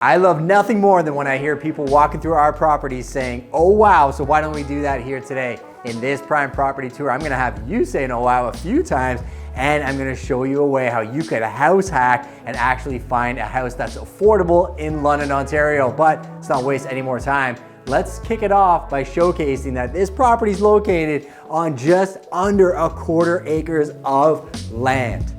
I love nothing more than when I hear people walking through our properties saying, oh wow, so why don't we do that here today? In this prime property tour, I'm gonna have you saying oh wow a few times, and I'm gonna show you a way how you could house hack and actually find a house that's affordable in London, Ontario. But let's not waste any more time. Let's kick it off by showcasing that this property is located on just under 1/4 acres of land.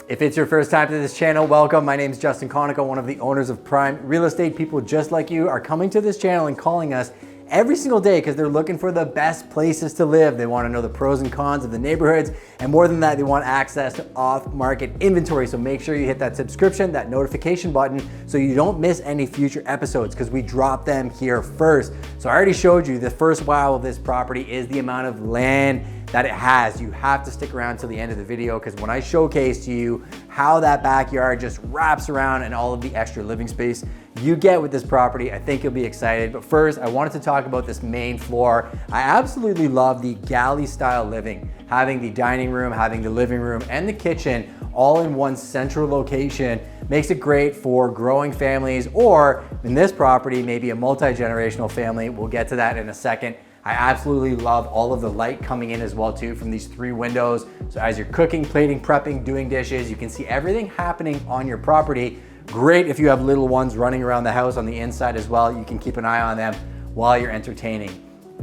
If it's your first time to this channel, welcome. My name is Justin Conica, one of the owners of Prime Real Estate. People just like you are coming to this channel and calling us every single day because they're looking for the best places to live. They want to know the pros and cons of the neighborhoods, and more than that, they want access to off-market inventory. So make sure you hit that subscription, that notification button, so you don't miss any future episodes because we drop them here first. So I already showed you the first wow of this property is the amount of land that it has. You have to stick around till the end of the video because when I showcase to you how that backyard just wraps around and all of the extra living space you get with this property, I think you'll be excited. But first, I wanted to talk about this main floor. I absolutely love the galley style living, having the dining room, having the living room, and the kitchen all in one central location makes it great for growing families, or in this property, maybe a multi-generational family. We'll get to that in a second. I absolutely love all of the light coming in as well too from these 3 windows. So as you're cooking, plating, prepping, doing dishes, you can see everything happening on your property. Great if you have little ones running around the house on the inside as well. You can keep an eye on them while you're entertaining.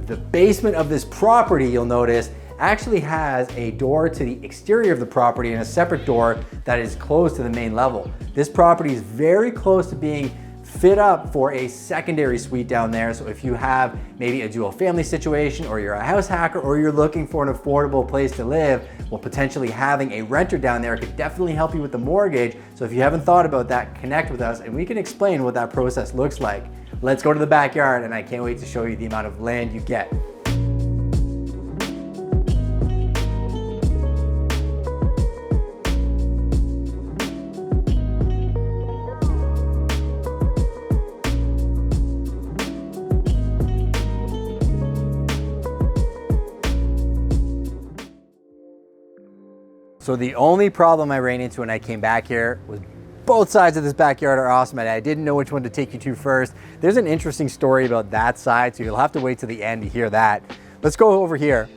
The basement of this property, you'll notice, actually has a door to the exterior of the property and a separate door that is close to the main level. This property is very close to being fit up for a secondary suite down there. So if you have maybe a dual family situation, or you're a house hacker, or you're looking for an affordable place to live, well, potentially having a renter down there could definitely help you with the mortgage. So if you haven't thought about that, connect with us and we can explain what that process looks like. Let's go to the backyard, and I can't wait to show you the amount of land you get. So the only problem I ran into when I came back here was both sides of this backyard are awesome, and I didn't know which one to take you to first. There's an interesting story about that side, so you'll have to wait to the end to hear that. Let's go over here.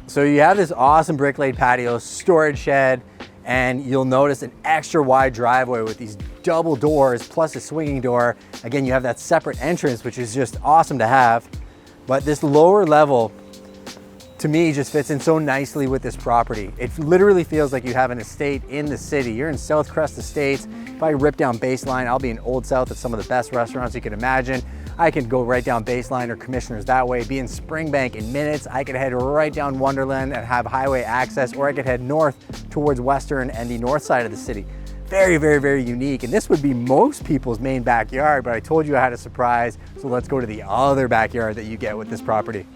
So you have this awesome brick laid patio, storage shed, and you'll notice an extra wide driveway with these double doors plus a swinging door. Again, you have that separate entrance, which is just awesome to have. But this lower level, to me, just fits in so nicely with this property. It literally feels like you have an estate in the city. You're in South Crest Estates. If I rip down Baseline, I'll be in Old South at some of the best restaurants you can imagine. I could go right down Baseline or Commissioners that way, be in Springbank in minutes. I could head right down Wonderland and have highway access, or I could head north towards Western and the north side of the city. Very, very, very unique. And this would be most people's main backyard, but I told you I had a surprise. So let's go to the other backyard that you get with this property.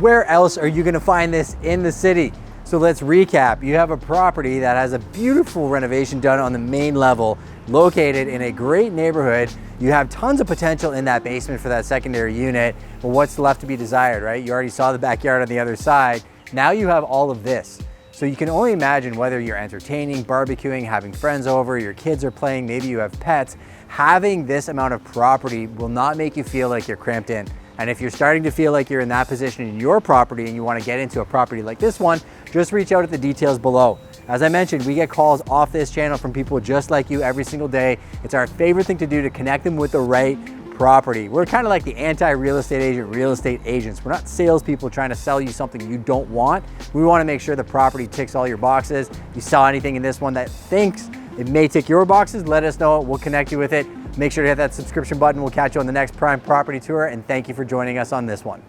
Where else are you gonna find this in the city? So let's recap. You have a property that has a beautiful renovation done on the main level, located in a great neighborhood. You have tons of potential in that basement for that secondary unit, but what's left to be desired, right? You already saw the backyard on the other side. Now you have all of this. So you can only imagine whether you're entertaining, barbecuing, having friends over, your kids are playing, maybe you have pets, having this amount of property will not make you feel like you're cramped in. And if you're starting to feel like you're in that position in your property and you want to get into a property like this one, just reach out at the details below. As I mentioned, we get calls off this channel from people just like you every single day. It's our favorite thing to do to connect them with the right property. We're kind of like the anti-real estate agent, real estate agents. We're not salespeople trying to sell you something you don't want. We want to make sure the property ticks all your boxes. If you saw anything in this one that thinks it may tick your boxes, let us know. We'll connect you with it. Make sure to hit that subscription button. We'll catch you on the next Prime Property Tour, and thank you for joining us on this one.